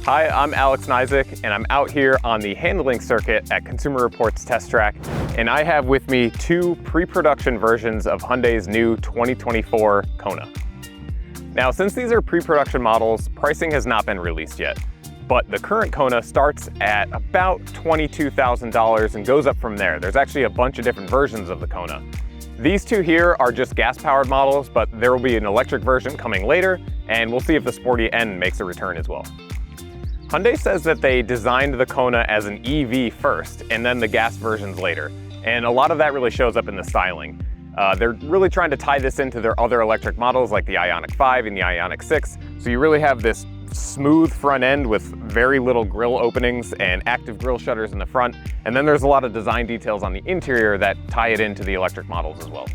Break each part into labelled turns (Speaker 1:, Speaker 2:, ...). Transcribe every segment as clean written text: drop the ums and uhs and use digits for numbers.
Speaker 1: Hi, I'm Alex Nizick, and I'm out here on the handling circuit at Consumer Reports Test Track, and I have with me two pre-production versions of Hyundai's new 2024 Kona. Now, since these are pre-production models, pricing has not been released yet, but the current Kona starts at about $22,000 and goes up from there. There's actually a bunch of different versions of the Kona. These two here are just gas-powered models, but there will be an electric version coming later, and we'll see if the Sporty N makes a return as well. Hyundai says that they designed the Kona as an EV first, and then the gas versions later. And a lot of that really shows up in the styling. They're really trying to tie this into their other electric models like the Ioniq 5 and the Ioniq 6. So you really have this smooth front end with very little grille openings and active grille shutters in the front. And then there's a lot of design details on the interior that tie it into the electric models as well.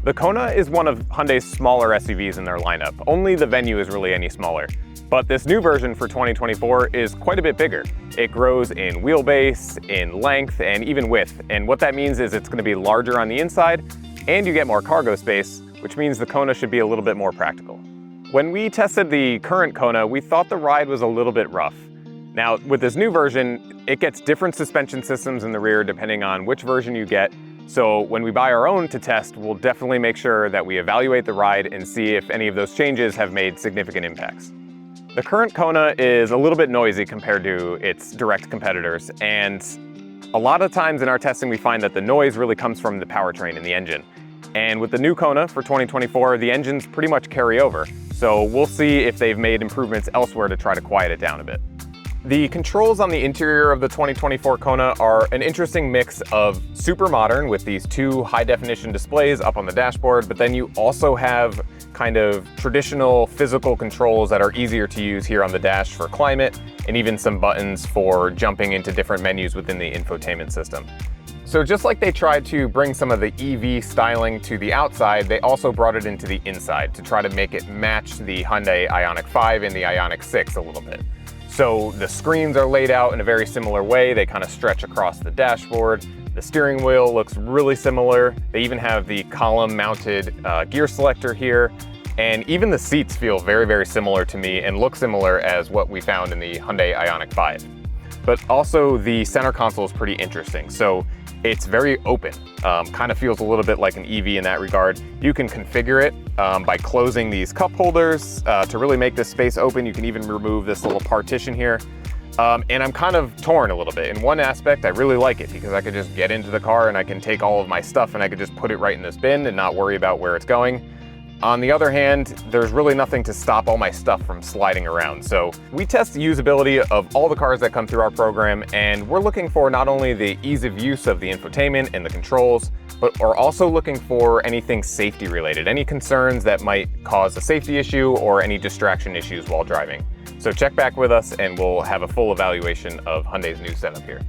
Speaker 1: The Kona is one of Hyundai's smaller SUVs in their lineup. Only the Venue is really any smaller. But this new version for 2024 is quite a bit bigger. It grows in wheelbase, in length, and even width. And what that means is it's going to be larger on the inside, and you get more cargo space, which means the Kona should be a little bit more practical. When we tested the current Kona, we thought the ride was a little bit rough. Now, with this new version, it gets different suspension systems in the rear depending on which version you get. So when we buy our own to test, we'll definitely make sure that we evaluate the ride and see if any of those changes have made significant impacts. The current Kona is a little bit noisy compared to its direct competitors, and a lot of times in our testing we find that the noise really comes from the powertrain and the engine. And with the new Kona for 2024, the engines pretty much carry over. So we'll see if they've made improvements elsewhere to try to quiet it down a bit. The controls on the interior of the 2024 Kona are an interesting mix of super modern with these two high-definition displays up on the dashboard, but then you also have kind of traditional physical controls that are easier to use here on the dash for climate, and even some buttons for jumping into different menus within the infotainment system. So just like they tried to bring some of the EV styling to the outside, they also brought it into the inside to try to make it match the Hyundai Ioniq 5 and the Ioniq 6 a little bit. So the screens are laid out in a very similar way. They kind of stretch across the dashboard. The steering wheel looks really similar. They even have the column-mounted gear selector here. And even the seats feel very, very similar to me and look similar as what we found in the Hyundai Ioniq 5. But also the center console is pretty interesting. So it's very open, kind of feels a little bit like an EV in that regard. You can configure it by closing these cup holders to really make this space open. You can even remove this little partition here. And I'm kind of torn a little bit. In one aspect, I really like it because I could just get into the car and I can take all of my stuff and I could just put it right in this bin and not worry about where it's going. On the other hand, there's really nothing to stop all my stuff from sliding around. So we test the usability of all the cars that come through our program, and we're looking for not only the ease of use of the infotainment and the controls, but we're also looking for anything safety related, any concerns that might cause a safety issue or any distraction issues while driving. So check back with us and we'll have a full evaluation of Hyundai's new setup here.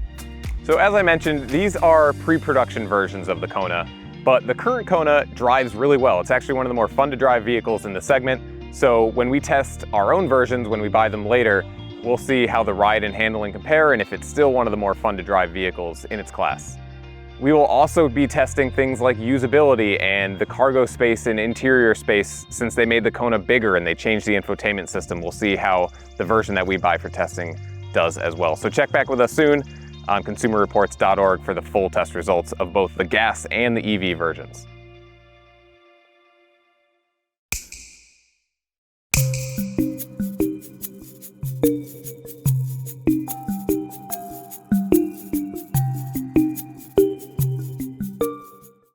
Speaker 1: So as I mentioned, these are pre-production versions of the Kona. But the current Kona drives really well. It's actually one of the more fun to drive vehicles in the segment. So when we test our own versions, when we buy them later, we'll see how the ride and handling compare and if it's still one of the more fun to drive vehicles in its class. We will also be testing things like usability and the cargo space and interior space. Since they made the Kona bigger and they changed the infotainment system, we'll see how the version that we buy for testing does as well. So check back with us soon on consumerreports.org for the full test results of both the gas and the EV versions.